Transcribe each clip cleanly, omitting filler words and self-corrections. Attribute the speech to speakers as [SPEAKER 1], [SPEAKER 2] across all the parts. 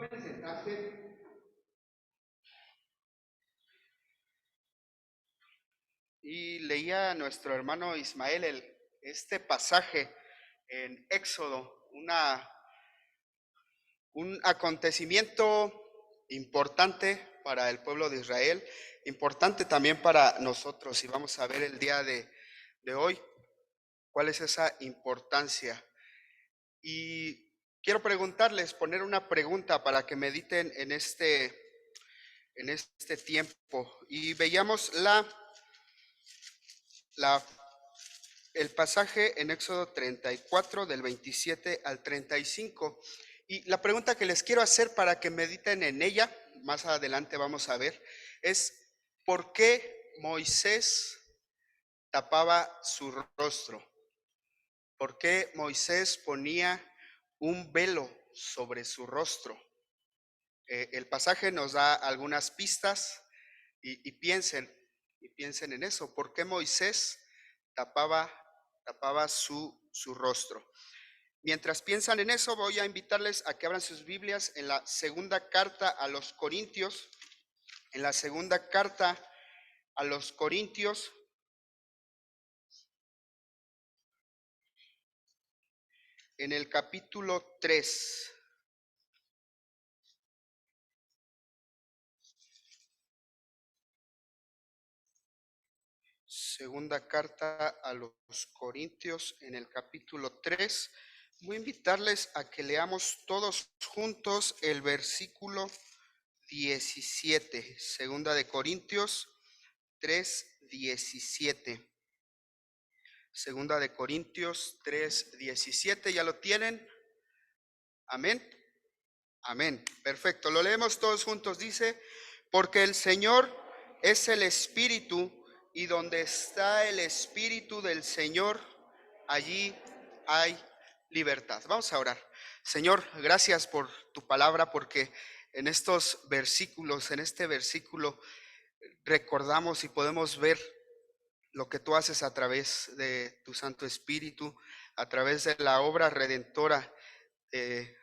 [SPEAKER 1] Pueden sentarse. Y leía a nuestro hermano Ismael este pasaje en Éxodo, un acontecimiento importante para el pueblo de Israel, importante también para nosotros. Y vamos a ver el día de hoy cuál es esa importancia. Y quiero preguntarles, poner una pregunta para que mediten en este tiempo. Y veíamos el pasaje en Éxodo 34 del 27 al 35. Y la pregunta que les quiero hacer para que mediten en ella, más adelante vamos a ver, es ¿por qué Moisés tapaba su rostro? ¿Por qué Moisés ponía un velo sobre su rostro? El pasaje nos da algunas pistas y piensen en eso. ¿Por qué Moisés tapaba su rostro? Mientras piensan en eso, voy a invitarles a que abran sus Biblias en la segunda carta a los Corintios. En la segunda carta a los Corintios, en el capítulo 3. Segunda carta a los Corintios, en el capítulo 3. Voy a invitarles a que leamos todos juntos el versículo 17. Segunda de Corintios 3:17. Segunda de Corintios 3:17. ¿Ya lo tienen? Amén. Amén. Perfecto. Lo leemos todos juntos. Dice, porque el Señor es el Espíritu, y donde está el Espíritu del Señor, allí hay libertad. Vamos a orar. Señor, gracias por tu palabra, porque en estos versículos, en este versículo, recordamos y podemos ver lo que tú haces a través de tu Santo Espíritu, a través de la obra redentora de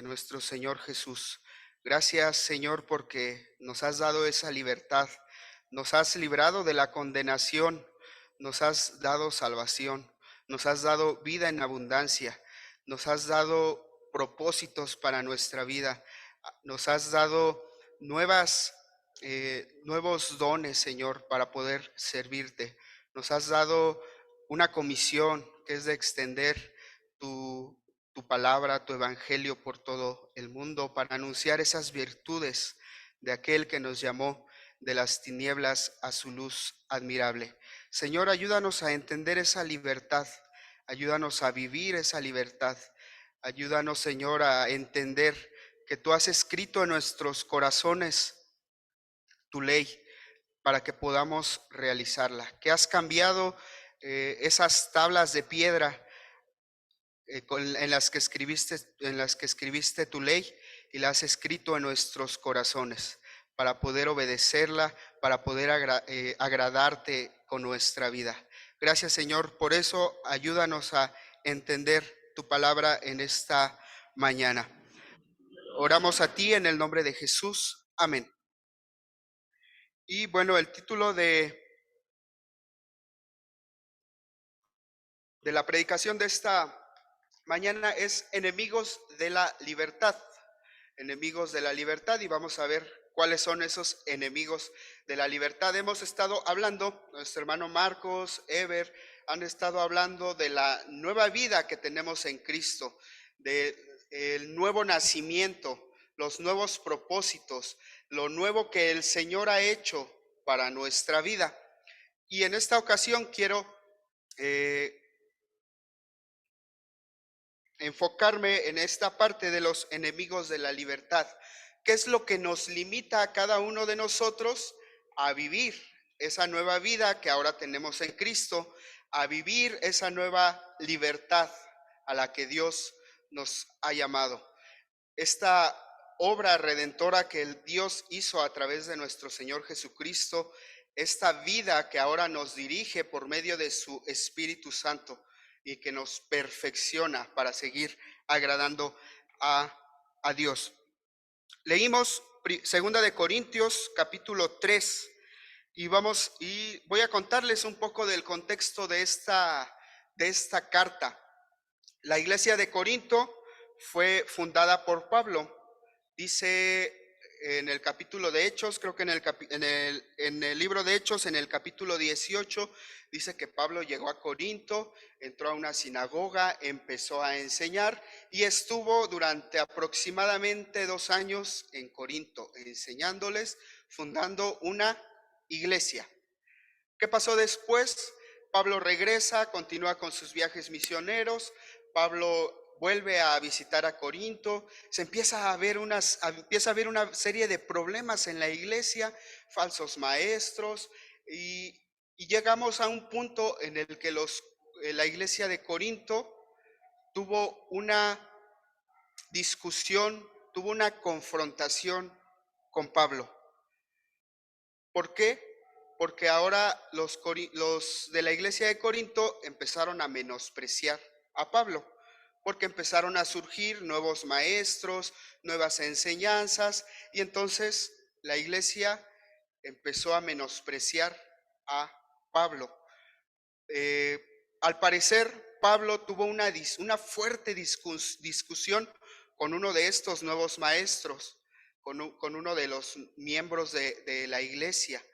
[SPEAKER 1] nuestro Señor Jesús. Gracias, Señor, porque nos has dado esa libertad, nos has librado de la condenación, nos has dado salvación, nos has dado vida en abundancia, nos has dado propósitos para nuestra vida, nos has dado nuevos dones, Señor, para poder servirte. Nos has dado una comisión que es de extender tu palabra, tu evangelio por todo el mundo, para anunciar esas virtudes de aquel que nos llamó de las tinieblas a su luz admirable. Señor, ayúdanos a entender esa libertad, ayúdanos a vivir esa libertad, ayúdanos, Señor, a entender que tú has escrito en nuestros corazones tu ley para que podamos realizarla, que has cambiado esas tablas de piedra en las que escribiste tu ley, y la has escrito en nuestros corazones para poder obedecerla, para poder agradarte con nuestra vida. Gracias, Señor, por eso ayúdanos a entender tu palabra en esta mañana. Oramos a ti en el nombre de Jesús. Amén. Y bueno, el título de la predicación de esta mañana es Enemigos de la Libertad. Enemigos de la libertad, y vamos a ver cuáles son esos enemigos de la libertad. Hemos estado hablando, nuestro hermano Marcos, Ever, han estado hablando de la nueva vida que tenemos en Cristo, del nuevo nacimiento, los nuevos propósitos, lo nuevo que el Señor ha hecho para nuestra vida. Y en esta ocasión quiero enfocarme en esta parte de los enemigos de la libertad. ¿Qué es lo que nos limita a cada uno de nosotros a vivir esa nueva vida que ahora tenemos en Cristo, a vivir esa nueva libertad a la que Dios nos ha llamado? Esta obra redentora que el Dios hizo a través de nuestro Señor Jesucristo, esta vida que ahora nos dirige por medio de su Espíritu Santo y que nos perfecciona para seguir agradando a Dios. Leímos Segunda de Corintios, capítulo 3, y voy a contarles un poco del contexto de esta carta. La iglesia de Corinto fue fundada por Pablo. Dice en el capítulo de Hechos, creo que en el libro de Hechos, en el capítulo 18, dice que Pablo llegó a Corinto, entró a una sinagoga, empezó a enseñar y estuvo durante aproximadamente 2 años en Corinto enseñándoles, fundando una iglesia. ¿Qué pasó después? Pablo regresa, continúa con sus viajes misioneros. Pablo vuelve a visitar a Corinto. Se empieza a ver una serie de problemas en la iglesia, falsos maestros, y llegamos a un punto en el que la iglesia de Corinto tuvo una discusión, tuvo una confrontación con Pablo. ¿Por qué? Porque ahora los de la iglesia de Corinto empezaron a menospreciar a Pablo, porque empezaron a surgir nuevos maestros, nuevas enseñanzas, y entonces la iglesia empezó a menospreciar a Pablo. Al parecer, Pablo tuvo una fuerte discusión con uno de estos nuevos maestros, con uno de los miembros de la iglesia.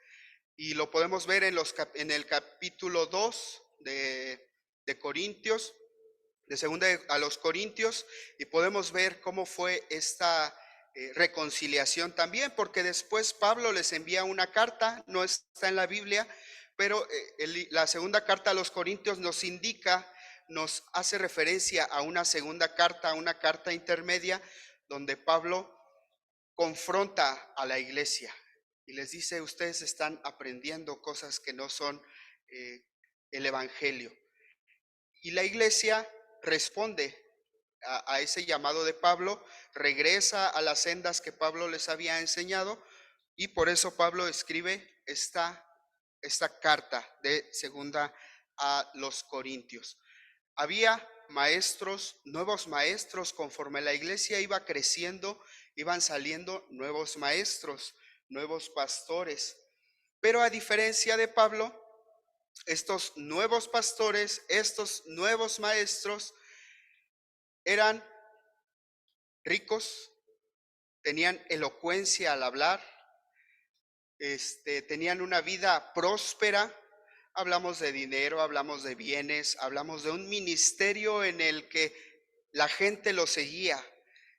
[SPEAKER 1] Y lo podemos ver en el capítulo 2 de Corintios, de segunda a los Corintios, y podemos ver cómo fue esta reconciliación también, porque después Pablo les envía una carta, no está en la Biblia, pero la segunda carta a los Corintios nos hace referencia a una segunda carta, a una carta intermedia, donde Pablo confronta a la iglesia y les dice: ustedes están aprendiendo cosas que no son el evangelio. Y la iglesia responde a ese llamado de Pablo, regresa a las sendas que Pablo les había enseñado, y por eso Pablo escribe esta carta de segunda a los Corintios. Había maestros, nuevos maestros, conforme la iglesia iba creciendo, iban saliendo nuevos maestros, nuevos pastores. Pero a diferencia de Pablo, estos nuevos pastores, estos nuevos maestros eran ricos, tenían elocuencia al hablar, tenían una vida próspera. Hablamos de dinero, hablamos de bienes, hablamos de un ministerio en el que la gente lo seguía.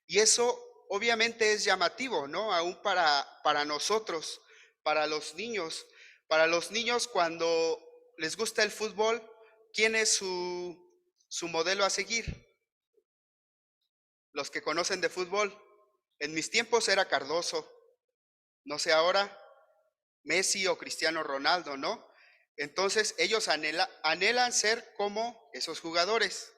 [SPEAKER 1] Y eso obviamente es llamativo, ¿no? Aún para nosotros, para los niños. Para los niños, cuando les gusta el fútbol, ¿quién es su modelo a seguir? Los que conocen de fútbol. En mis tiempos era Cardoso. No sé ahora, Messi o Cristiano Ronaldo, ¿no? Entonces ellos anhelan ser como esos jugadores.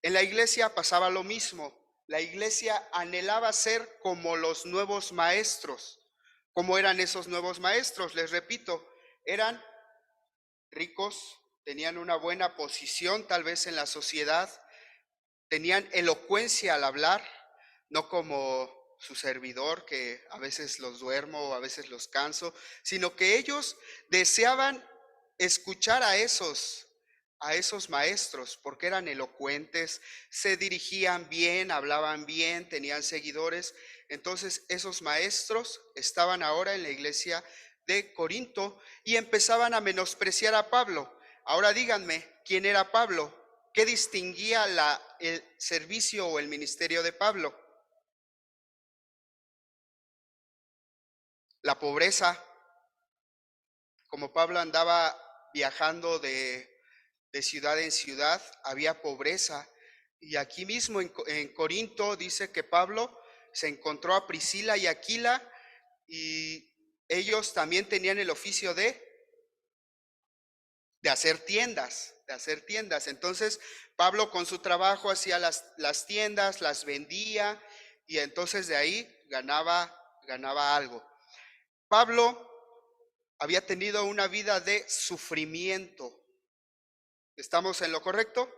[SPEAKER 1] En la iglesia pasaba lo mismo. La iglesia anhelaba ser como los nuevos maestros. ¿Cómo eran esos nuevos maestros? Les repito, eran ricos, tenían una buena posición tal vez en la sociedad, tenían elocuencia al hablar, no como su servidor, que a veces los duermo o a veces los canso, sino que ellos deseaban escuchar a esos maestros, porque eran elocuentes, se dirigían bien, hablaban bien, tenían seguidores. Entonces esos maestros estaban ahora en la iglesia de Corinto y empezaban a menospreciar a Pablo. Ahora díganme, ¿quién era Pablo? ¿Qué distinguía el servicio o el ministerio de Pablo? La pobreza. Como Pablo andaba viajando de ciudad en ciudad, había pobreza. Y aquí mismo en Corinto dice que Pablo se encontró a Priscila y Aquila, y ellos también tenían el oficio de hacer tiendas, Entonces Pablo con su trabajo hacía las tiendas, las vendía, y entonces de ahí ganaba algo. Pablo había tenido una vida de sufrimiento. ¿Estamos en lo correcto?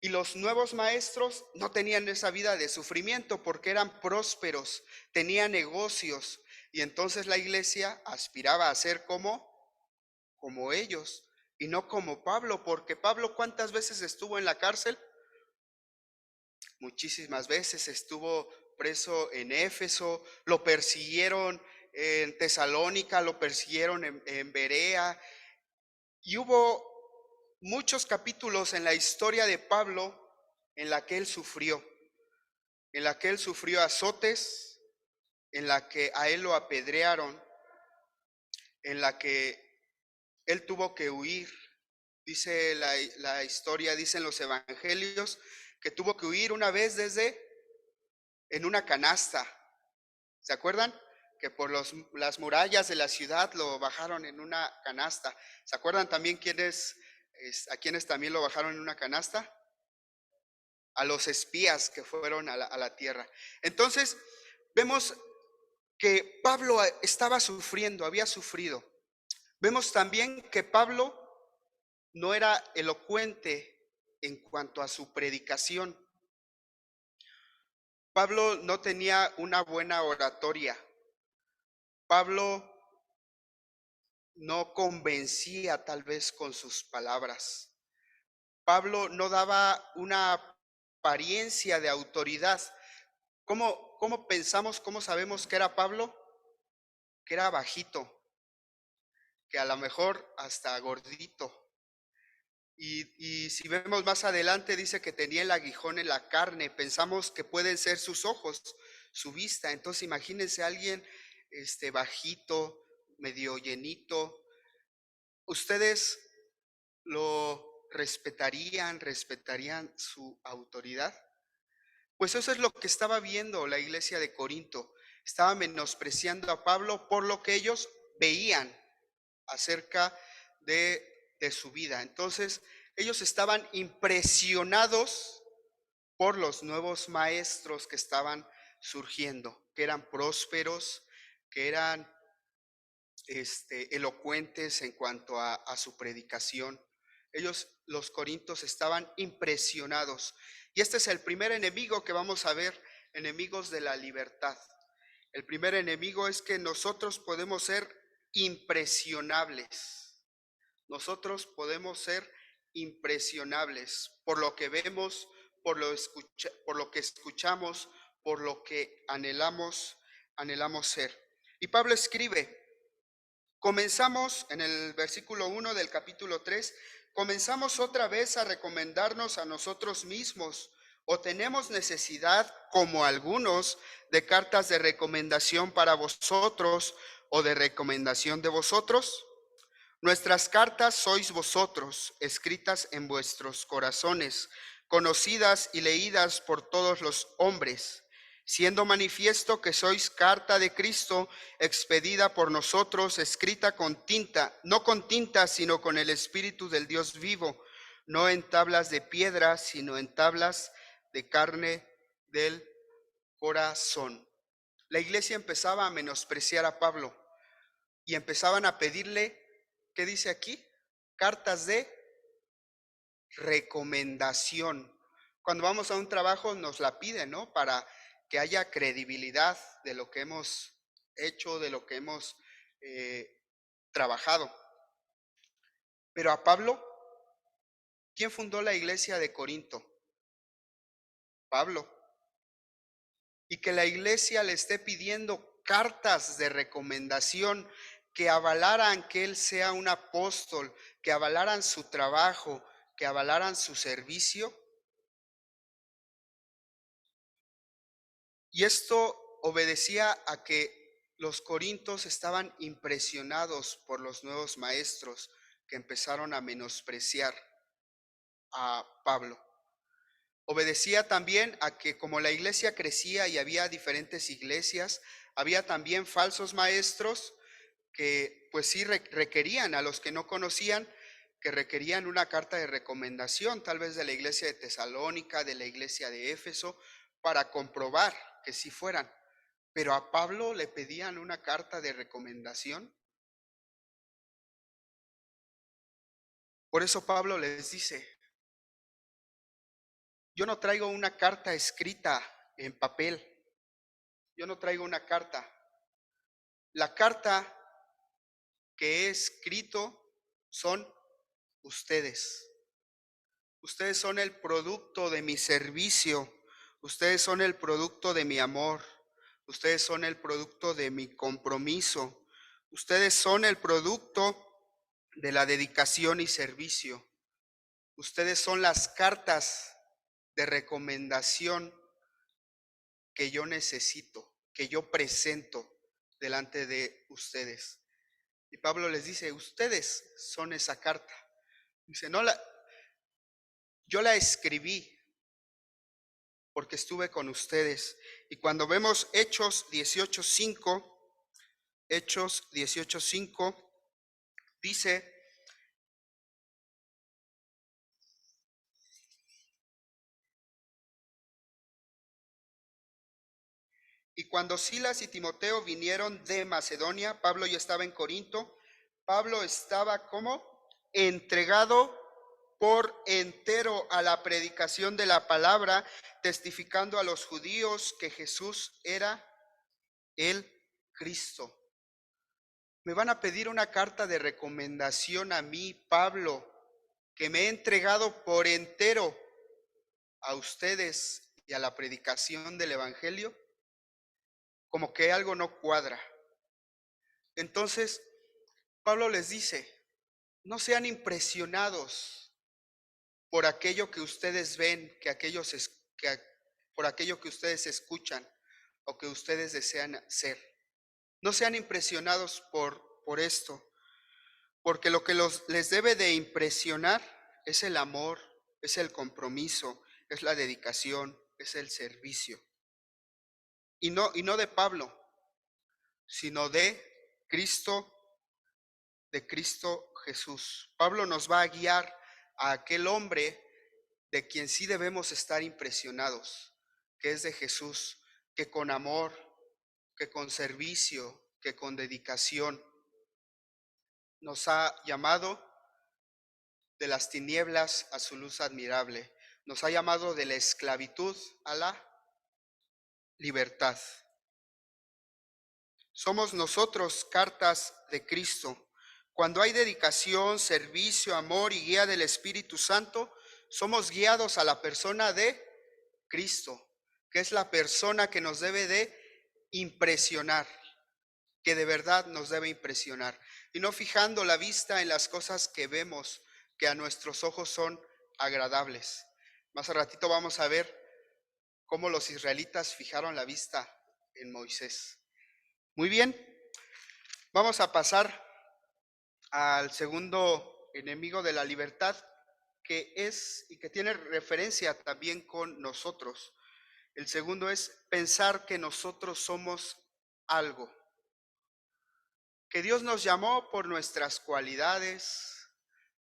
[SPEAKER 1] Y los nuevos maestros no tenían esa vida de sufrimiento porque eran prósperos, tenían negocios. Y entonces la iglesia aspiraba a ser como ellos y no como Pablo, porque Pablo, ¿cuántas veces estuvo en la cárcel? Muchísimas veces estuvo preso en Éfeso, lo persiguieron en Tesalónica, lo persiguieron en Berea, y hubo muchos capítulos en la historia de Pablo en la que él sufrió, en la que él sufrió azotes, en la que a él lo apedrearon, en la que él tuvo que huir. Dice la historia, dicen los evangelios, que tuvo que huir una vez desde en una canasta. ¿Se acuerdan? Que por las murallas de la ciudad lo bajaron en una canasta. ¿Se acuerdan también a quienes también lo bajaron en una canasta? A los espías que fueron a la tierra. Entonces, vemos que Pablo estaba sufriendo, había sufrido. Vemos también que Pablo no era elocuente en cuanto a su predicación. Pablo no tenía una buena oratoria. Pablo no convencía tal vez con sus palabras. Pablo no daba una apariencia de autoridad. ¿Cómo pensamos, cómo sabemos que era Pablo? Que era bajito, que a lo mejor hasta gordito. Y si vemos más adelante, dice que tenía el aguijón en la carne. Pensamos que pueden ser sus ojos, su vista. Entonces imagínense a alguien bajito, medio llenito. ¿Ustedes lo respetarían su autoridad? Pues eso es lo que estaba viendo la iglesia de Corinto. Estaba menospreciando a Pablo por lo que ellos veían acerca de su vida. Entonces, ellos estaban impresionados por los nuevos maestros que estaban surgiendo, que eran prósperos, que eran elocuentes en cuanto a su predicación. Ellos, los corintios, estaban impresionados. Y este es el primer enemigo que vamos a ver, enemigos de la libertad. El primer enemigo es que nosotros podemos ser impresionables. Nosotros podemos ser impresionables por lo que vemos, por lo que escuchamos, por lo que anhelamos ser. Y Pablo escribe, comenzamos en el versículo 1 del capítulo 3, comenzamos otra vez a recomendarnos a nosotros mismos, o tenemos necesidad, como algunos, de cartas de recomendación para vosotros o de recomendación de vosotros. Nuestras cartas sois vosotros, escritas en vuestros corazones, conocidas y leídas por todos los hombres, siendo manifiesto que sois carta de Cristo, expedida por nosotros, escrita con tinta, no con tinta, sino con el Espíritu del Dios vivo, no en tablas de piedra, sino en tablas de carne del corazón. La iglesia empezaba a menospreciar a Pablo y empezaban a pedirle, ¿qué dice aquí? Cartas de recomendación. Cuando vamos a un trabajo nos la piden, ¿no? Para que haya credibilidad de lo que hemos hecho, de lo que hemos trabajado. Pero a Pablo, ¿quién fundó la iglesia de Corinto? Pablo. Y que la iglesia le esté pidiendo cartas de recomendación que avalaran que él sea un apóstol, que avalaran su trabajo, que avalaran su servicio. Y esto obedecía a que los corintios estaban impresionados por los nuevos maestros que empezaron a menospreciar a Pablo. Obedecía también a que como la iglesia crecía y había diferentes iglesias, había también falsos maestros que pues sí requerían a los que no conocían, que requerían una carta de recomendación, tal vez de la iglesia de Tesalónica, de la iglesia de Éfeso, para comprobar que sí fueran. Pero a Pablo le pedían una carta de recomendación. Por eso Pablo les dice, Yo no traigo una carta escrita en papel, yo no traigo una carta. La carta que he escrito son ustedes. Ustedes son el producto de mi servicio, ustedes son el producto de mi amor, ustedes son el producto de mi compromiso, ustedes son el producto de la dedicación y servicio. Ustedes son las cartas de recomendación que yo necesito, que yo presento delante de ustedes. Y Pablo les dice, ustedes son esa carta. Dice, yo la escribí porque estuve con ustedes. Y cuando vemos Hechos 18:5, Hechos 18:5, dice, y cuando Silas y Timoteo vinieron de Macedonia, Pablo ya estaba en Corinto, Pablo estaba como entregado por entero a la predicación de la palabra, testificando a los judíos que Jesús era el Cristo. Me van a pedir una carta de recomendación a mí, Pablo, que me he entregado por entero a ustedes y a la predicación del Evangelio, como que algo no cuadra. Entonces, Pablo les dice, no sean impresionados por aquello que ustedes ven, por aquello que ustedes escuchan o que ustedes desean ser. No sean impresionados por esto, porque lo que les debe de impresionar es el amor, es el compromiso, es la dedicación, es el servicio. Y no de Pablo, sino de Cristo Jesús. Pablo nos va a guiar a aquel hombre de quien sí debemos estar impresionados, que es de Jesús, que con amor, que con servicio, que con dedicación nos ha llamado de las tinieblas a su luz admirable, nos ha llamado de la esclavitud a la libertad. Somos nosotros cartas de Cristo. Cuando hay dedicación, servicio, amor y guía del Espíritu Santo, somos guiados a la persona de Cristo, que es la persona que nos debe de impresionar, que de verdad nos debe impresionar. Y no fijando la vista en las cosas que vemos, que a nuestros ojos son agradables. Más a ratito vamos a ver cómo los israelitas fijaron la vista en Moisés. Muy bien, vamos a pasar al segundo enemigo de la libertad, que es y que tiene referencia también con nosotros. El segundo es pensar que nosotros somos algo, que Dios nos llamó por nuestras cualidades,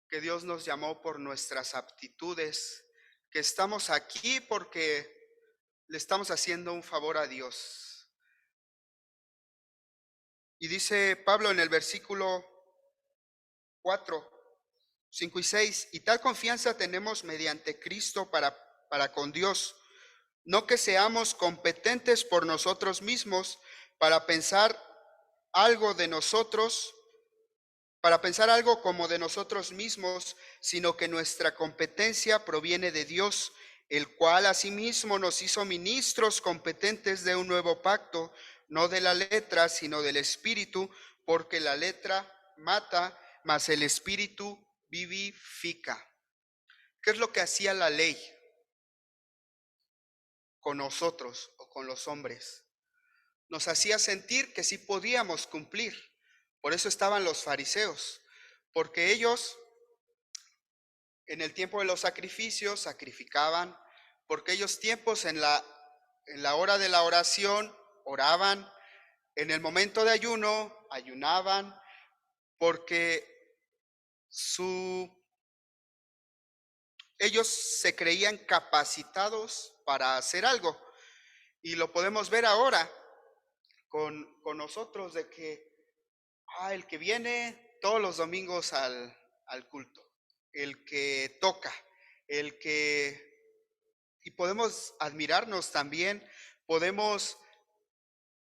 [SPEAKER 1] que Dios nos llamó por nuestras aptitudes, que estamos aquí porque le estamos haciendo un favor a Dios. Y dice Pablo en el versículo 4, 5 y 6, y tal confianza tenemos mediante Cristo para con Dios, no que seamos competentes por nosotros mismos para pensar algo de nosotros, para pensar algo como de nosotros mismos, sino que nuestra competencia proviene de Dios, el cual asimismo nos hizo ministros competentes de un nuevo pacto, no de la letra, sino del Espíritu, porque la letra mata, mas el Espíritu vivifica. ¿Qué es lo que hacía la ley con nosotros o con los hombres? Nos hacía sentir que sí podíamos cumplir. Por eso estaban los fariseos, porque ellos en el tiempo de los sacrificios sacrificaban, porque ellos tiempos en la hora de la oración oraban, en el momento de ayuno ayunaban, porque ellos se creían capacitados para hacer algo. Y lo podemos ver ahora con nosotros de que el que viene todos los domingos al culto, el que toca, el que Y podemos admirarnos también, podemos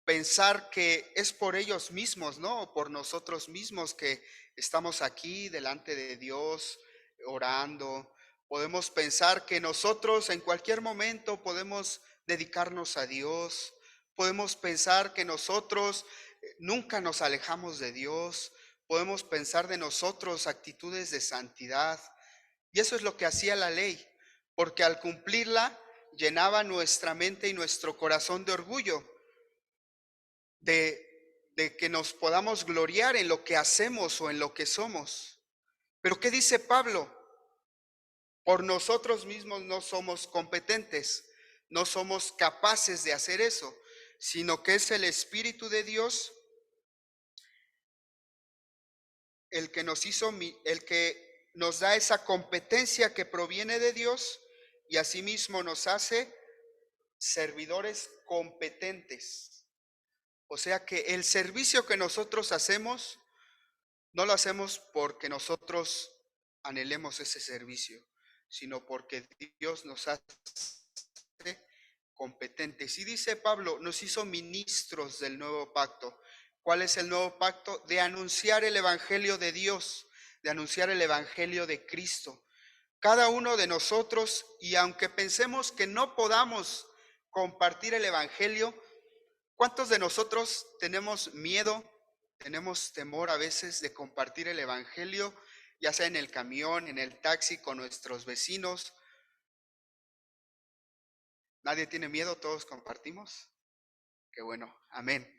[SPEAKER 1] pensar que es por ellos mismos, ¿no? O por nosotros mismos que estamos aquí delante de Dios orando. Podemos pensar que nosotros en cualquier momento podemos dedicarnos a Dios. Podemos pensar que nosotros nunca nos alejamos de Dios. Podemos pensar de nosotros actitudes de santidad. Y eso es lo que hacía la ley, porque al cumplirla llenaba nuestra mente y nuestro corazón de orgullo, de que nos podamos gloriar en lo que hacemos o en lo que somos. Pero ¿qué dice Pablo? Por nosotros mismos no somos competentes, no somos capaces de hacer eso, sino que es el Espíritu de Dios el que nos hizo, el que nos da esa competencia que proviene de Dios y asimismo nos hace servidores competentes. O sea que el servicio que nosotros hacemos, no lo hacemos porque nosotros anhelemos ese servicio, sino porque Dios nos hace competentes. Y dice Pablo, nos hizo ministros del nuevo pacto. ¿Cuál es el nuevo pacto? De anunciar el evangelio de Dios, de anunciar el evangelio de Cristo. Cada uno de nosotros, y aunque pensemos que no podamos compartir el evangelio, ¿cuántos de nosotros tenemos miedo, tenemos temor a veces de compartir el evangelio, ya sea en el camión, en el taxi, con nuestros vecinos? ¿Nadie tiene miedo? ¿Todos compartimos? Qué bueno, amén.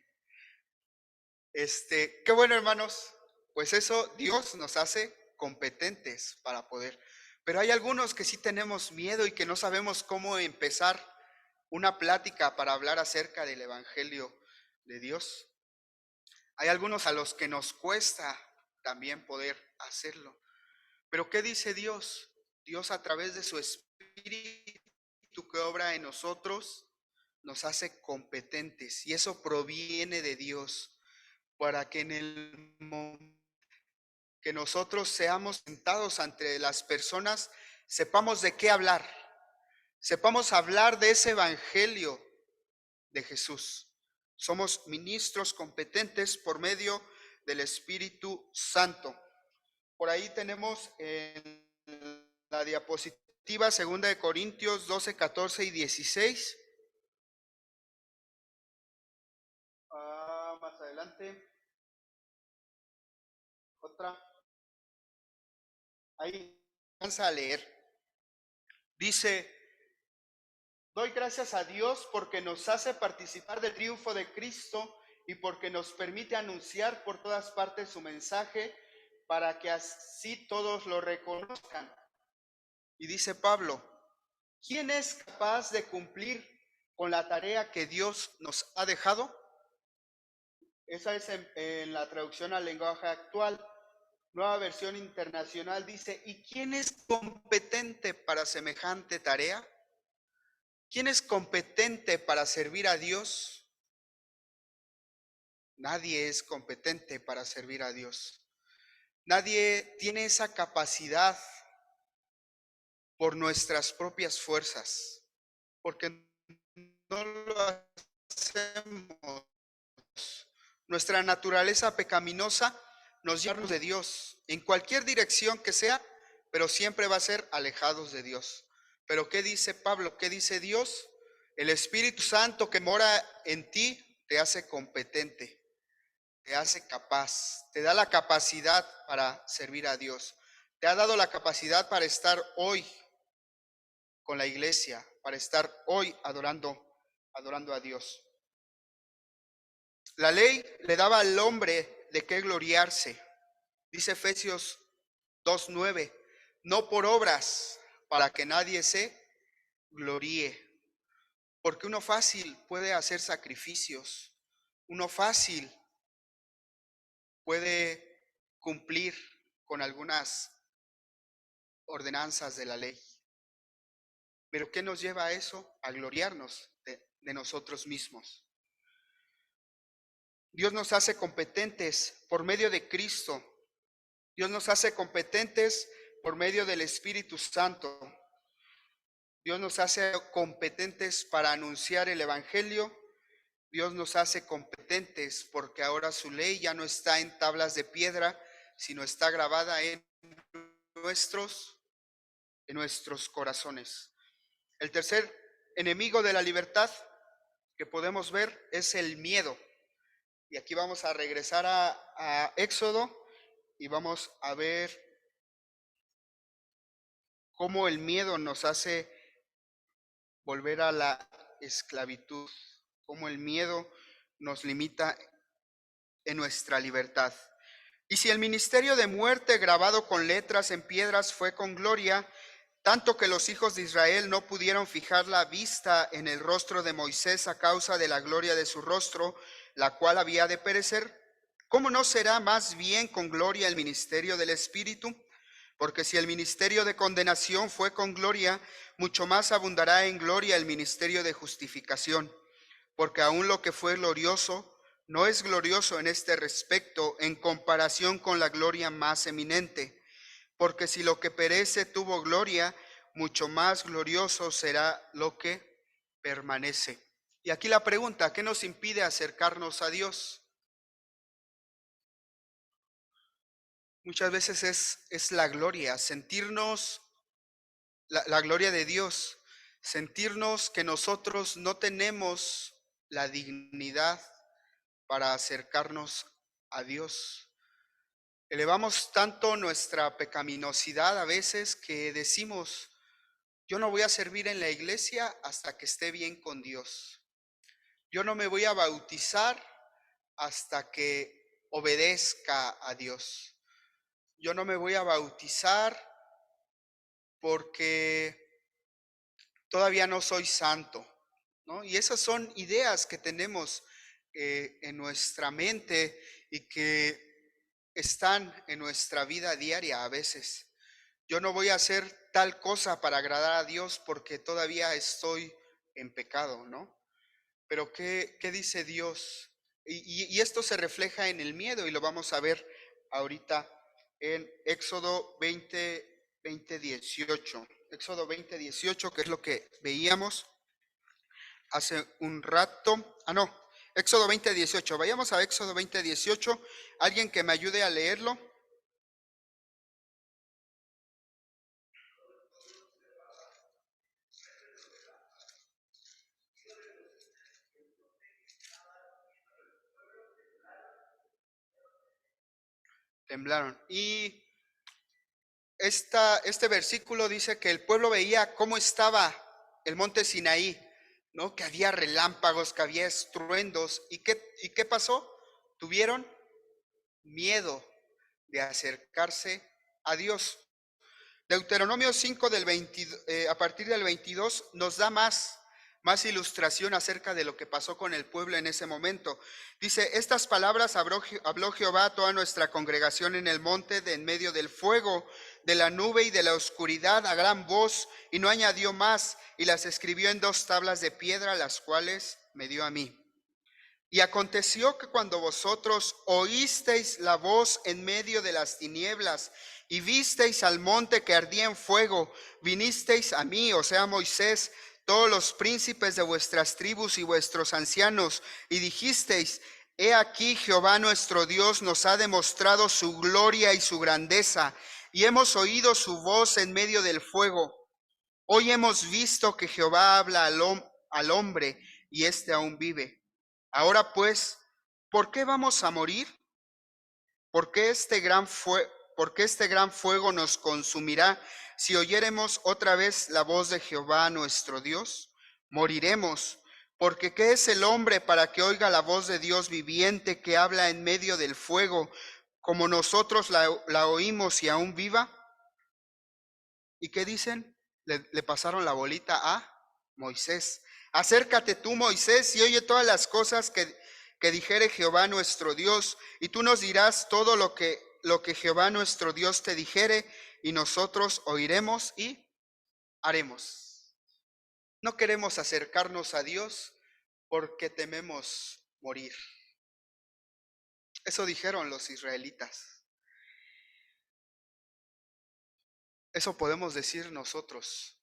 [SPEAKER 1] Qué bueno, hermanos. Pues eso Dios nos hace competentes para poder. Pero hay algunos que sí tenemos miedo y que no sabemos cómo empezar una plática para hablar acerca del evangelio de Dios. Hay algunos a los que nos cuesta también poder hacerlo. Pero ¿qué dice Dios? Dios, a través de su Espíritu que obra en nosotros, nos hace competentes, y eso proviene de Dios, para que en el momento que nosotros seamos sentados ante las personas, sepamos de qué hablar, sepamos hablar de ese evangelio de Jesús. Somos ministros competentes por medio del Espíritu Santo. Por ahí tenemos en la diapositiva 2 Corintios 12, 14 y 16. Más adelante, otra. Ahí vamos a leer. Dice: doy gracias a Dios porque nos hace participar del triunfo de Cristo y porque nos permite anunciar por todas partes su mensaje para que así todos lo reconozcan. Y dice Pablo, ¿quién es capaz de cumplir con la tarea que Dios nos ha dejado? Esa es en la traducción al lenguaje actual. Nueva versión internacional dice, ¿y quién es competente para semejante tarea? ¿Quién es competente para servir a Dios? Nadie es competente para servir a Dios. Nadie tiene esa capacidad por nuestras propias fuerzas, porque no lo hacemos. Nuestra naturaleza pecaminosa nos lleva de Dios en cualquier dirección que sea, pero siempre va a ser alejados de Dios. Pero ¿qué dice Pablo? ¿Qué dice Dios? El Espíritu Santo que mora en ti te hace competente, te hace capaz, te da la capacidad para servir a Dios. Te ha dado la capacidad para estar hoy con la iglesia, para estar hoy adorando a Dios. La ley le daba al hombre de qué gloriarse. Dice Efesios 2:9, no por obras, para que nadie se gloríe. Porque uno fácil puede hacer sacrificios, uno fácil puede cumplir con algunas ordenanzas de la ley. Pero ¿qué nos lleva a eso? A gloriarnos de nosotros mismos. Dios nos hace competentes por medio de Cristo. Dios nos hace competentes por medio del Espíritu Santo. Dios nos hace competentes para anunciar el Evangelio. Dios nos hace competentes porque ahora su ley ya no está en tablas de piedra, sino está grabada nuestros, en nuestros corazones. El tercer enemigo de la libertad que podemos ver es el miedo. Y aquí vamos a regresar a Éxodo y vamos a ver cómo el miedo nos hace volver a la esclavitud, cómo el miedo nos limita en nuestra libertad. Y si el ministerio de muerte grabado con letras en piedras fue con gloria, tanto que los hijos de Israel no pudieron fijar la vista en el rostro de Moisés a causa de la gloria de su rostro, la cual había de perecer, ¿cómo no será más bien con gloria el ministerio del Espíritu? Porque si el ministerio de condenación fue con gloria, mucho más abundará en gloria el ministerio de justificación. Porque aún lo que fue glorioso no es glorioso en este respecto en comparación con la gloria más eminente. Porque si lo que perece tuvo gloria, mucho más glorioso será lo que permanece. Y aquí la pregunta, ¿qué nos impide acercarnos a Dios? Muchas veces es la gloria, sentirnos la gloria de Dios, sentirnos que nosotros no tenemos la dignidad para acercarnos a Dios. Elevamos tanto nuestra pecaminosidad a veces que decimos, yo no voy a servir en la iglesia hasta que esté bien con Dios. Yo no me voy a bautizar hasta que obedezca a Dios. Yo no me voy a bautizar porque todavía no soy santo, ¿no? Y esas son ideas que tenemos en nuestra mente y que están en nuestra vida diaria a veces. Yo no voy a hacer tal cosa para agradar a Dios porque todavía estoy en pecado, ¿no? Pero ¿qué dice Dios? Y esto se refleja en el miedo y lo vamos a ver ahorita en Éxodo 20:18. Éxodo 20:18, que es lo que veíamos hace un rato. No, Éxodo 20:18. Vayamos a Éxodo 20:18. ¿Alguien que me ayude a leerlo? Temblaron. Y este versículo dice que el pueblo veía cómo estaba el monte Sinaí, ¿no? Que había relámpagos, que había estruendos. ¿Y qué pasó? Tuvieron miedo de acercarse a Dios. Deuteronomio 5 a partir del 22 nos da más ilustración acerca de lo que pasó con el pueblo en ese momento. Dice, estas palabras habló Jehová a toda nuestra congregación en el monte de en medio del fuego, de la nube y de la oscuridad a gran voz, y no añadió más, y las escribió en 2 tablas de piedra, las cuales me dio a mí. Y aconteció que cuando vosotros oísteis la voz en medio de las tinieblas y visteis al monte que ardía en fuego, vinisteis a mí, o sea, Moisés, todos los príncipes de vuestras tribus y vuestros ancianos, y dijisteis, he aquí Jehová nuestro Dios nos ha demostrado su gloria y su grandeza, y hemos oído su voz en medio del fuego. Hoy hemos visto que Jehová habla al hombre, y éste aún vive. Ahora pues, ¿por qué vamos a morir? ¿Por qué por qué este gran fuego nos consumirá si oyéremos otra vez la voz de Jehová nuestro Dios? Moriremos, porque ¿qué es el hombre para que oiga la voz de Dios viviente que habla en medio del fuego, como nosotros la oímos y aún viva? ¿Y qué dicen? Le pasaron la bolita a Moisés. Acércate tú, Moisés, y oye todas las cosas que dijere Jehová nuestro Dios, y tú nos dirás todo lo que Jehová nuestro Dios te dijere, y nosotros oiremos y haremos. No queremos acercarnos a Dios porque tememos morir. Eso dijeron los israelitas. Eso podemos decir nosotros.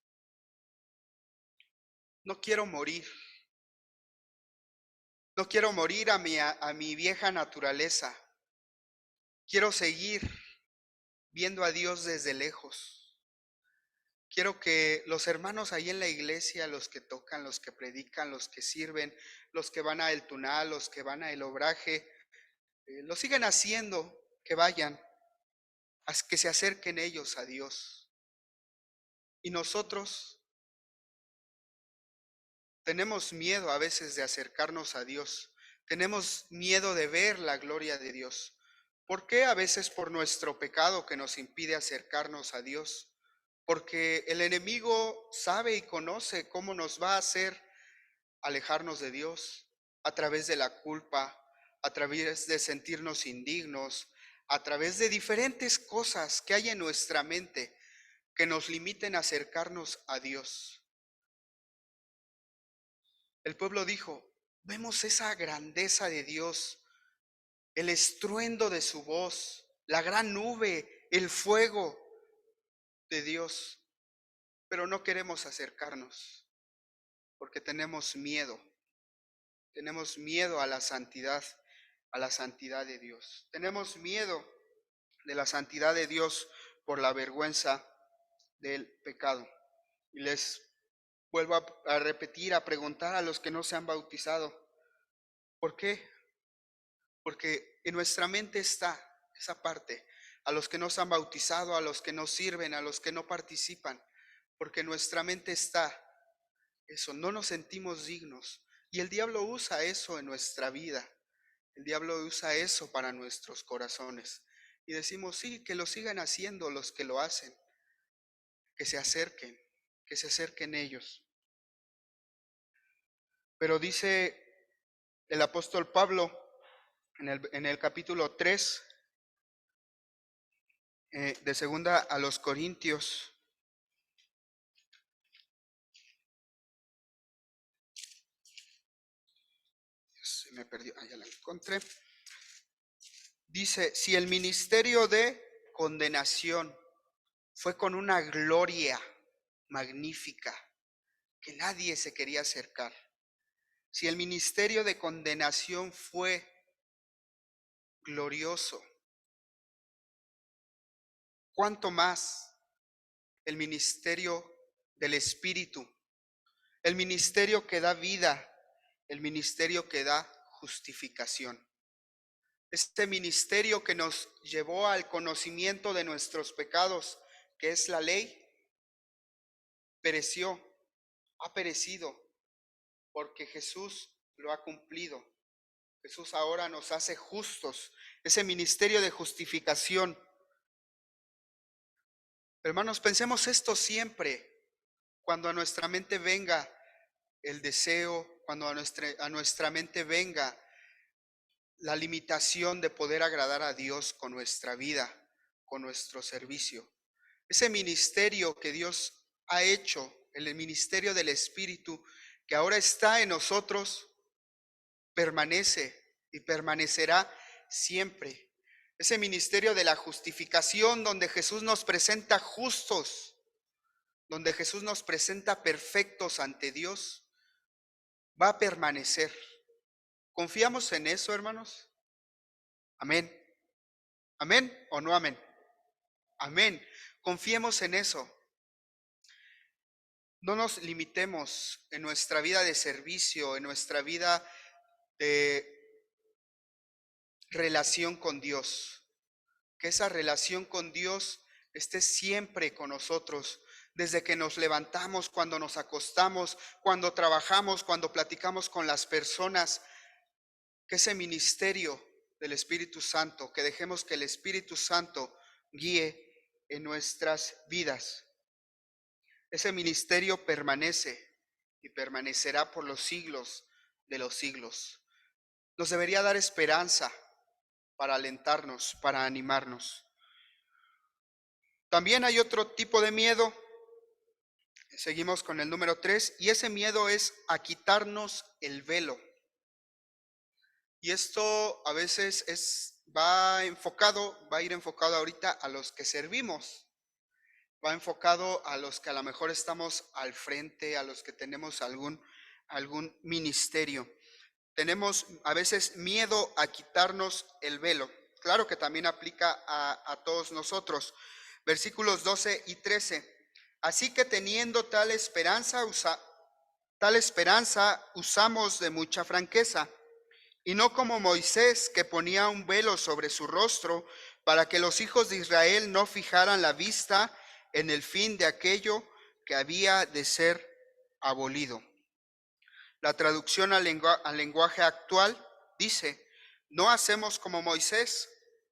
[SPEAKER 1] No quiero morir. No quiero morir a mi vieja naturaleza. Quiero seguir viendo a Dios desde lejos. Quiero que los hermanos ahí en la iglesia, los que tocan, los que predican, los que sirven, los que van a el tunal, los que van a el obraje, lo sigan haciendo, que vayan, que se acerquen ellos a Dios. Y nosotros tenemos miedo a veces de acercarnos a Dios. Tenemos miedo de ver la gloria de Dios. ¿Por qué? A veces por nuestro pecado que nos impide acercarnos a Dios. Porque el enemigo sabe y conoce cómo nos va a hacer alejarnos de Dios a través de la culpa, a través de sentirnos indignos, a través de diferentes cosas que hay en nuestra mente que nos limiten a acercarnos a Dios. El pueblo dijo, vemos esa grandeza de Dios, el estruendo de su voz, la gran nube, el fuego de Dios, pero no queremos acercarnos porque tenemos miedo a la santidad de Dios. Tenemos miedo de la santidad de Dios por la vergüenza del pecado. Y les vuelvo a repetir, a preguntar a los que no se han bautizado, ¿por qué? Porque en nuestra mente está esa parte, a los que no se han bautizado, a los que no sirven, a los que no participan, porque en nuestra mente está eso, no nos sentimos dignos. Y el diablo usa eso en nuestra vida, el diablo usa eso para nuestros corazones. Y decimos, sí, que lo sigan haciendo los que lo hacen, que se acerquen ellos. Pero dice el apóstol Pablo en el capítulo 3, de segunda a los Corintios, se me perdió, ya la encontré. Dice, si el ministerio de condenación fue con una gloria magnífica que nadie se quería acercar, si el ministerio de condenación fue glorioso, ¿cuánto más el ministerio del Espíritu, el ministerio que da vida, el ministerio que da justificación? Este ministerio que nos llevó al conocimiento de nuestros pecados, que es la ley, ha perecido, porque Jesús lo ha cumplido. Jesús ahora nos hace justos. Ese ministerio de justificación. Hermanos, pensemos esto siempre, cuando a nuestra mente venga el deseo, cuando a nuestra mente venga la limitación de poder agradar a Dios con nuestra vida, con nuestro servicio. Ese ministerio que Dios ha hecho, el ministerio del Espíritu, que ahora está en nosotros, permanece y permanecerá siempre. Ese ministerio de la justificación, donde Jesús nos presenta justos, donde Jesús nos presenta perfectos ante Dios, va a permanecer. ¿Confiamos en eso, hermanos? Amén. ¿Amén o no amén? Amén. Confiemos en eso. No nos limitemos en nuestra vida de servicio, en nuestra vida de relación con Dios. Que esa relación con Dios esté siempre con nosotros, desde que nos levantamos, cuando nos acostamos, cuando trabajamos, cuando platicamos con las personas. Que ese ministerio del Espíritu Santo, que dejemos que el Espíritu Santo guíe en nuestras vidas. Ese ministerio permanece y permanecerá por los siglos de los siglos. Nos debería dar esperanza para alentarnos, para animarnos. También hay otro tipo de miedo. Seguimos con el número 3, y ese miedo es a quitarnos el velo. Y esto a veces va a ir enfocado ahorita a los que servimos. va enfocado a los que a lo mejor estamos al frente, a los que tenemos algún ministerio. Tenemos a veces miedo a quitarnos el velo. Claro que también aplica a todos nosotros. Versículos 12 y 13. Así que teniendo tal esperanza usamos de mucha franqueza, y no como Moisés, que ponía un velo sobre su rostro para que los hijos de Israel no fijaran la vista en el fin de aquello que había de ser abolido. La traducción al lenguaje actual dice: no hacemos como Moisés,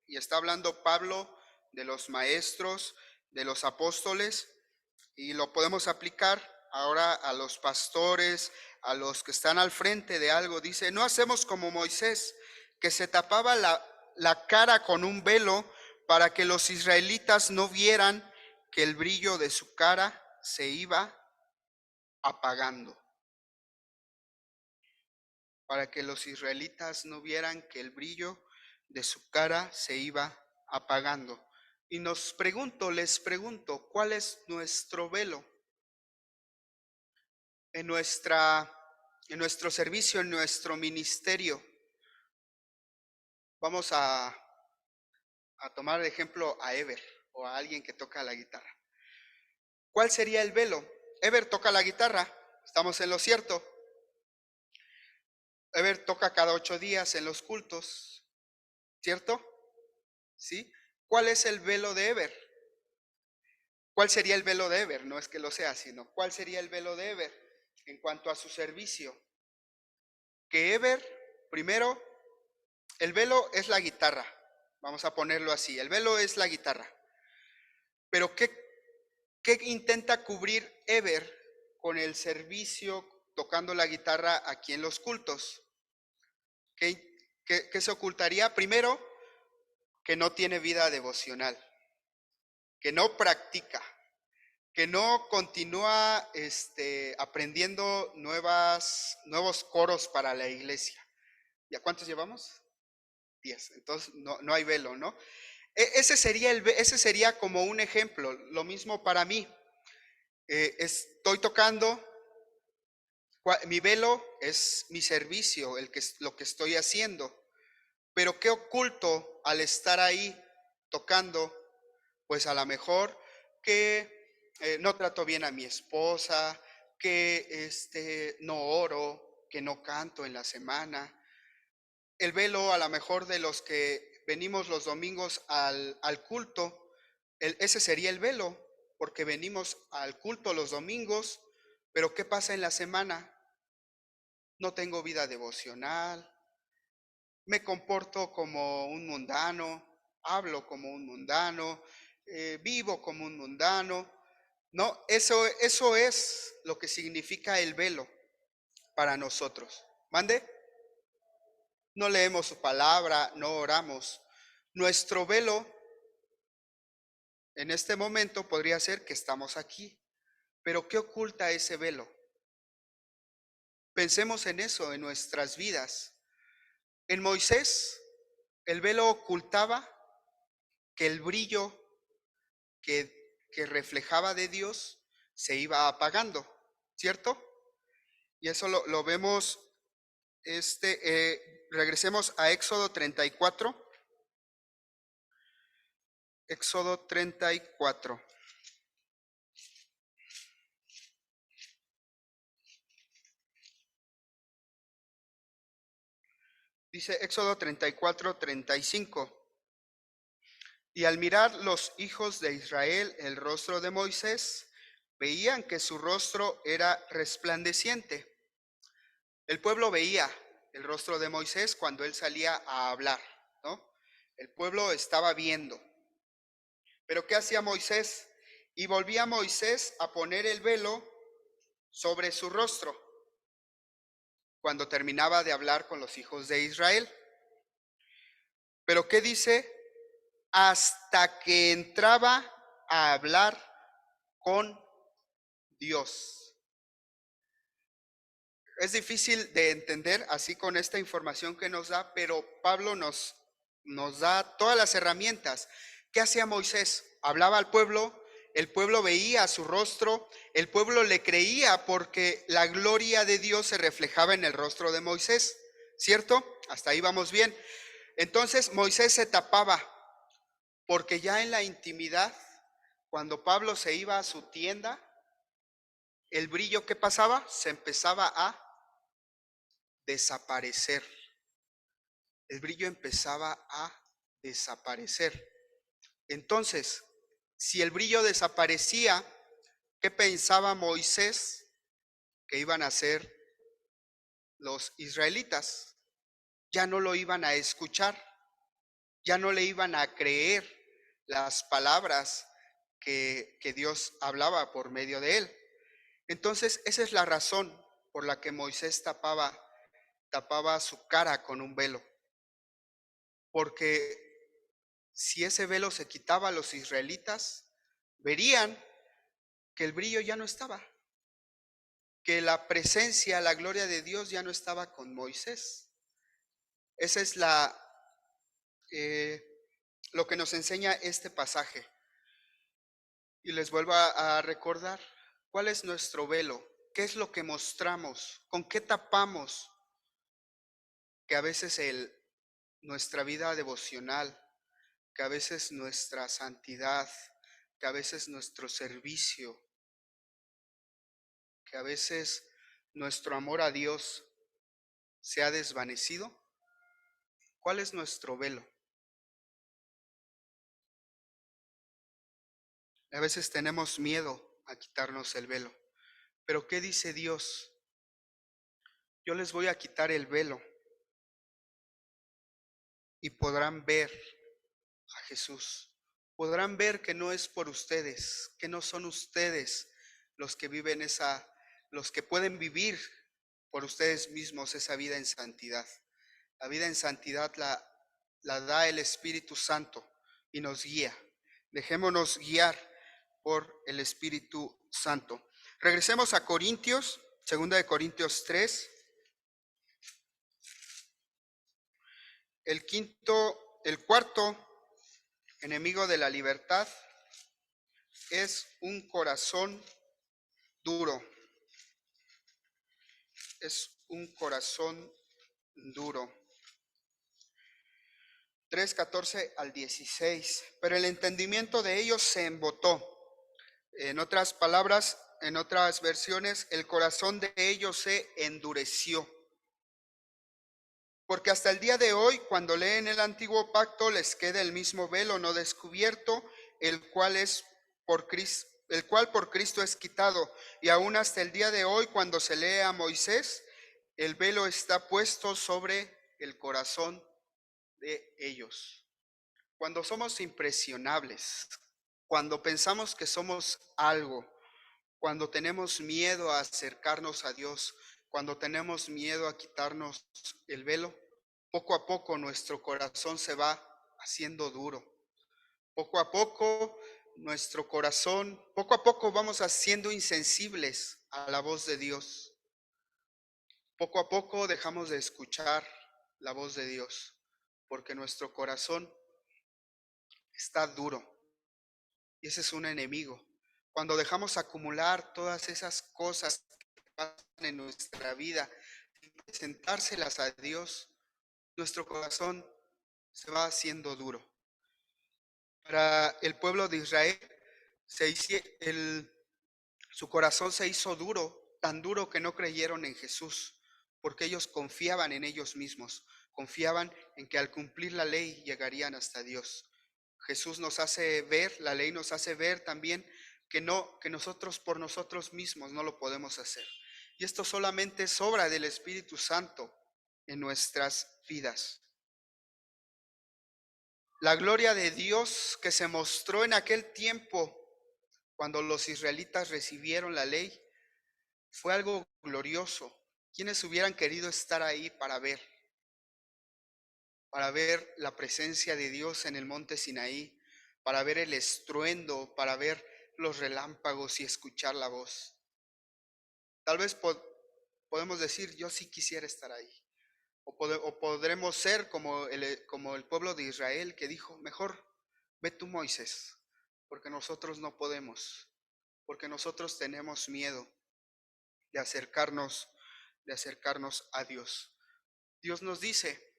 [SPEAKER 1] y está hablando Pablo de los maestros, de los apóstoles, y lo podemos aplicar ahora a los pastores, a los que están al frente de algo. Dice: no hacemos como Moisés, que se tapaba la cara con un velo para que los israelitas no vieran que el brillo de su cara se iba apagando. Para que los israelitas no vieran que el brillo de su cara se iba apagando. Y les pregunto, ¿cuál es nuestro velo? En nuestro servicio, en nuestro ministerio. Vamos a tomar de ejemplo a Ever o a alguien que toca la guitarra. ¿Cuál sería el velo? Ever toca la guitarra, estamos en lo cierto. Ever toca cada 8 días en los cultos, ¿cierto? ¿Sí? ¿Cuál es el velo de Ever? ¿Cuál sería el velo de Ever? No es que lo sea, sino ¿cuál sería el velo de Ever en cuanto a su servicio? Que Ever, primero, el velo es la guitarra, vamos a ponerlo así, el velo es la guitarra. Pero ¿qué intenta cubrir Ever con el servicio tocando la guitarra aquí en los cultos? ¿Qué se ocultaría? Primero, que no tiene vida devocional, que no practica, que no continúa aprendiendo nuevos coros para la iglesia. ¿Ya cuántos llevamos? 10. Entonces no hay velo, ¿no? Ese sería como un ejemplo. Lo mismo para mí. Estoy tocando, mi velo es mi servicio, lo que estoy haciendo. Pero ¿qué oculto al estar ahí tocando? Pues a lo mejor que no trato bien a mi esposa, que no oro, que no canto en la semana. El velo a lo mejor de los que venimos los domingos al culto, ese sería el velo, porque venimos al culto los domingos, pero ¿qué pasa en la semana? No tengo vida devocional, me comporto como un mundano, hablo como un mundano, vivo como un mundano. No, eso es lo que significa el velo para nosotros. ¿Mande? No leemos su palabra, no oramos. Nuestro velo en este momento podría ser que estamos aquí, pero ¿qué oculta ese velo? Pensemos en eso, en nuestras vidas. En Moisés, el velo ocultaba que el brillo que reflejaba de Dios se iba apagando, ¿cierto? Y eso lo vemos, regresemos a Éxodo 34. Éxodo 34. Dice Éxodo 34, 35. Y al mirar los hijos de Israel el rostro de Moisés, veían que su rostro era resplandeciente. El pueblo veía el rostro de Moisés cuando él salía a hablar, ¿no? El pueblo estaba viendo. Pero ¿qué hacía Moisés? Y volvía Moisés a poner el velo sobre su rostro cuando terminaba de hablar con los hijos de Israel. Pero ¿qué dice? Hasta que entraba a hablar con Dios. Es difícil de entender así con esta información que nos da, pero Pablo nos da todas las herramientas. ¿Qué hacía Moisés? Hablaba al pueblo El pueblo veía su rostro, el pueblo le creía porque la gloria de Dios se reflejaba en el rostro de Moisés, ¿cierto? Hasta ahí vamos bien. Entonces Moisés se tapaba porque ya en la intimidad, cuando Pablo se iba a su tienda, el brillo que pasaba se empezaba a desaparecer. El brillo empezaba a desaparecer. Entonces, si el brillo desaparecía, ¿qué pensaba Moisés que iban a hacer los israelitas? Ya no lo iban a escuchar, ya no le iban a creer las palabras que Dios hablaba por medio de él. Entonces, esa es la razón por la que Moisés tapaba su cara con un velo, porque si ese velo se quitaba, los israelitas verían que el brillo ya no estaba, que la presencia, la gloria de Dios ya no estaba con Moisés. Esa es eh, lo que nos enseña este pasaje. Y les vuelvo a recordar, ¿cuál es nuestro velo? ¿Qué es lo que mostramos? ¿Con qué tapamos? Que a veces nuestra vida devocional, que a veces nuestra santidad, que a veces nuestro servicio, que a veces nuestro amor a Dios se ha desvanecido. ¿Cuál es nuestro velo? A veces tenemos miedo a quitarnos el velo. Pero ¿qué dice Dios? Yo les voy a quitar el velo y podrán ver a Jesús. Podrán ver que no es por ustedes, que no son ustedes los que viven los que pueden vivir por ustedes mismos esa vida en santidad. La vida en santidad la da el Espíritu Santo y nos guía. Dejémonos guiar por el Espíritu Santo. Regresemos a Corintios, 2 Corintios 3. El cuarto enemigo de la libertad es un corazón duro. Es un corazón duro. 3:14 al 16. Pero el entendimiento de ellos se embotó. En otras palabras, en otras versiones, el corazón de ellos se endureció. Porque hasta el día de hoy, cuando leen el antiguo pacto, les queda el mismo velo no descubierto, el cual por Cristo es quitado. Y aún hasta el día de hoy, cuando se lee a Moisés, el velo está puesto sobre el corazón de ellos. Cuando somos impresionables, cuando pensamos que somos algo, cuando tenemos miedo a acercarnos a Dios, cuando tenemos miedo a quitarnos el velo, poco a poco nuestro corazón se va haciendo duro. Poco a poco poco a poco vamos haciendo insensibles a la voz de Dios. Poco a poco dejamos de escuchar la voz de Dios, porque nuestro corazón está duro. Y ese es un enemigo. Cuando dejamos acumular todas esas cosas que pasan en nuestra vida, y presentárselas a Dios, nuestro corazón se va haciendo duro. Para el pueblo de Israel, su corazón se hizo duro, tan duro que no creyeron en Jesús, porque ellos confiaban en ellos mismos, confiaban en que al cumplir la ley llegarían hasta Dios. Jesús nos hace ver, la ley nos hace ver también que nosotros por nosotros mismos no lo podemos hacer. Y esto solamente es obra del Espíritu Santo en nuestras vidas. La gloria de Dios que se mostró en aquel tiempo cuando los israelitas recibieron la ley fue algo glorioso. ¿Quiénes hubieran querido estar ahí para ver la presencia de Dios en el monte Sinaí, para ver el estruendo, para ver los relámpagos y escuchar la voz? Tal vez podemos decir, yo sí quisiera estar ahí. O podremos ser como el pueblo de Israel que dijo, mejor ve tú, Moisés, porque nosotros no podemos, porque nosotros tenemos miedo de acercarnos a Dios. Dios nos dice,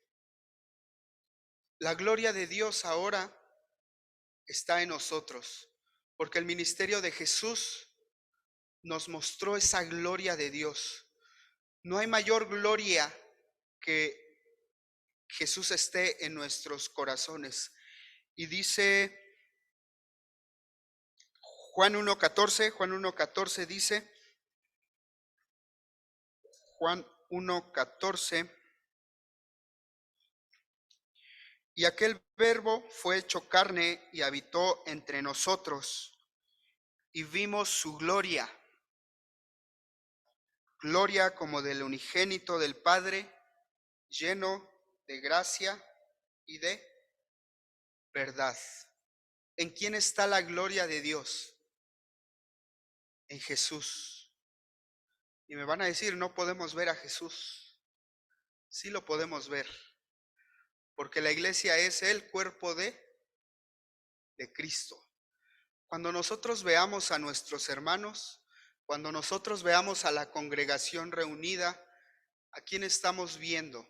[SPEAKER 1] la gloria de Dios ahora está en nosotros, porque el ministerio de Jesús nos mostró esa gloria de Dios. No hay mayor gloria que Jesús esté en nuestros corazones. Y dice Juan 1:14 dice, Juan 1:14, y aquel verbo fue hecho carne y habitó entre nosotros, y vimos su gloria, gloria como del unigénito del Padre, lleno de gracia y de verdad. ¿En quién está la gloria de Dios? En Jesús. Y me van a decir, no podemos ver a Jesús. Sí lo podemos ver, porque la iglesia es el cuerpo de Cristo. Cuando nosotros veamos a nuestros hermanos, cuando nosotros veamos a la congregación reunida, ¿a quién estamos viendo?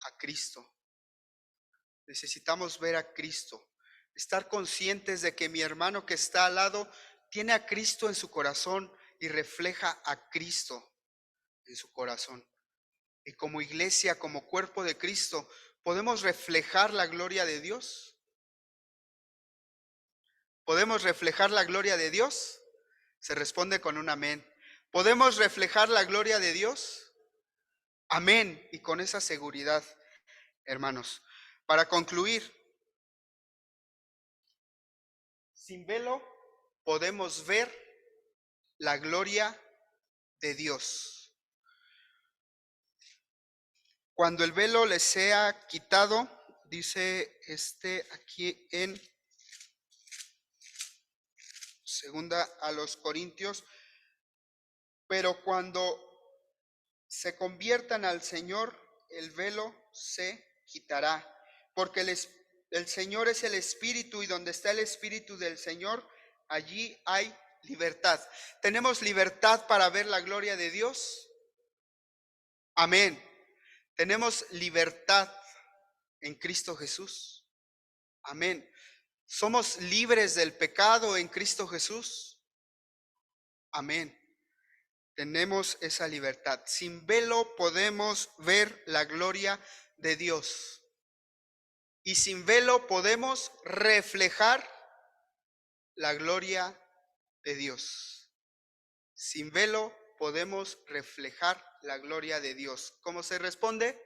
[SPEAKER 1] A Cristo. Necesitamos ver a Cristo, estar conscientes de que mi hermano que está al lado tiene a Cristo en su corazón y refleja a Cristo en su corazón. Y como iglesia, como cuerpo de Cristo, ¿podemos reflejar la gloria de Dios? ¿Podemos reflejar la gloria de Dios? Se responde con un amén. ¿Podemos reflejar la gloria de Dios? Amén. Y con esa seguridad, hermanos. Para concluir, sin velo podemos ver la gloria de Dios. Cuando el velo les sea quitado, dice aquí en segunda a los Corintios, pero cuando se conviertan al Señor, el velo se quitará, porque el Señor es el Espíritu, y donde está el Espíritu del Señor, allí hay libertad. ¿Tenemos libertad para ver la gloria de Dios? Amén. ¿Tenemos libertad en Cristo Jesús? Amén. ¿Somos libres del pecado en Cristo Jesús? Amén. Tenemos esa libertad. Sin velo podemos ver la gloria de Dios. Y sin velo podemos reflejar la gloria de Dios. Sin velo podemos reflejar la gloria de Dios. ¿Cómo se responde?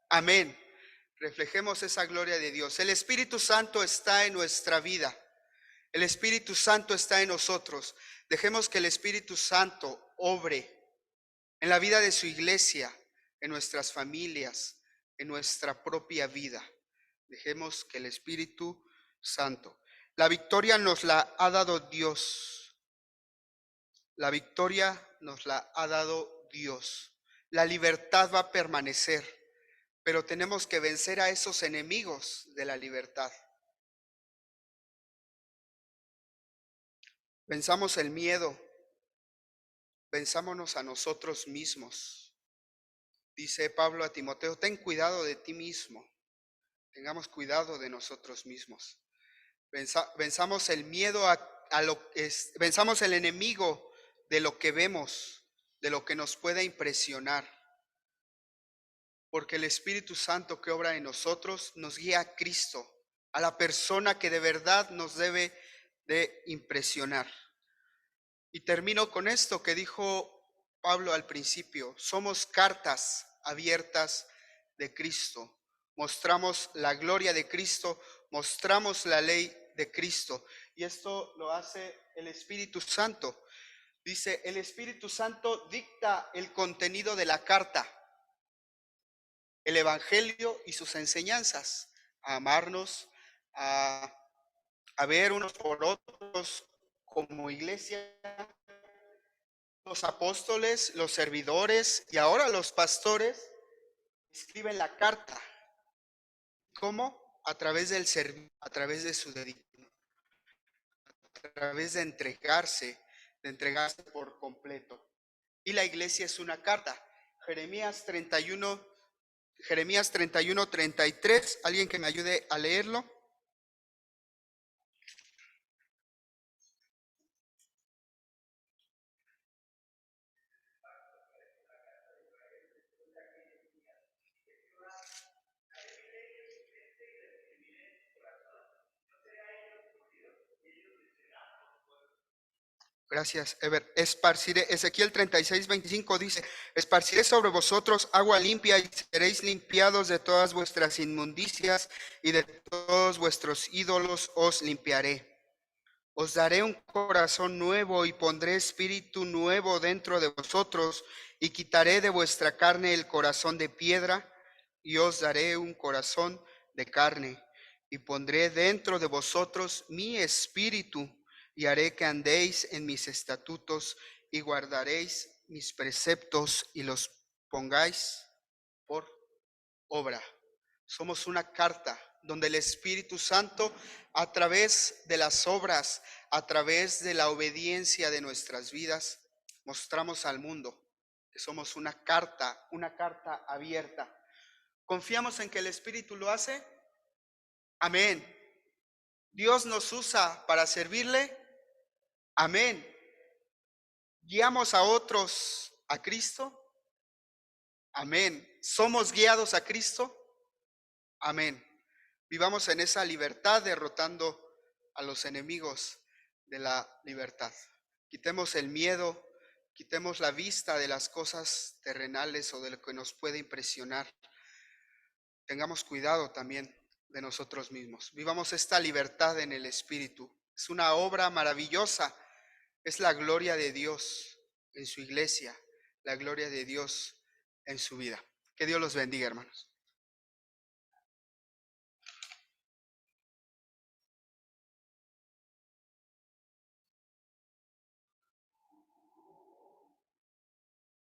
[SPEAKER 1] Amén. Reflejemos esa gloria de Dios. El Espíritu Santo está en nuestra vida. El Espíritu Santo está en nosotros. Dejemos que el Espíritu Santo obre en la vida de su iglesia, en nuestras familias, en nuestra propia vida. Dejemos que el Espíritu Santo. La victoria nos la ha dado Dios. La victoria nos la ha dado Dios. La libertad va a permanecer, pero tenemos que vencer a esos enemigos de la libertad. Venzamos el miedo, venzámonos a nosotros mismos. Dice Pablo a Timoteo, ten cuidado de ti mismo, tengamos cuidado de nosotros mismos. Venzamos el miedo venzamos el enemigo de lo que vemos, de lo que nos pueda impresionar. Porque el Espíritu Santo que obra en nosotros nos guía a Cristo, a la persona que de verdad nos debe de impresionar. Y termino con esto que dijo Pablo al principio: somos cartas abiertas de Cristo. Mostramos la gloria de Cristo, mostramos la ley de Cristo. Y esto lo hace el Espíritu Santo. Dice, el Espíritu Santo dicta el contenido de la carta, el Evangelio y sus enseñanzas, a amarnos, a ver unos por otros como iglesia. Los apóstoles, los servidores y ahora los pastores escriben la carta. ¿Cómo? A través del servicio, a través de su dedicación. través de entregarse por completo. Y la iglesia es una carta. Jeremías 31, 33. ¿Alguien que me ayude a leerlo? Gracias, Ever. Esparciré, Ezequiel 36, 25 dice: esparciré sobre vosotros agua limpia y seréis limpiados de todas vuestras inmundicias y de todos vuestros ídolos os limpiaré. Os daré un corazón nuevo y pondré espíritu nuevo dentro de vosotros y quitaré de vuestra carne el corazón de piedra y os daré un corazón de carne y pondré dentro de vosotros mi espíritu y haré que andéis en mis estatutos y guardaréis mis preceptos y los pongáis por obra. Somos una carta donde el Espíritu Santo, a través de las obras, a través de la obediencia de nuestras vidas, mostramos al mundo que somos una carta abierta. ¿Confiamos en que el Espíritu lo hace? Amén. ¿Dios nos usa para servirle? Amén. ¿Guiamos a otros a Cristo? Amén. ¿Somos guiados a Cristo? Amén. Vivamos en esa libertad, derrotando a los enemigos de la libertad. Quitemos el miedo, quitemos la vista de las cosas terrenales o de lo que nos puede impresionar. Tengamos cuidado también de nosotros mismos. Vivamos esta libertad en el Espíritu. Es una obra maravillosa. Es la gloria de Dios en su iglesia, la gloria de Dios en su vida. Que Dios los bendiga, hermanos.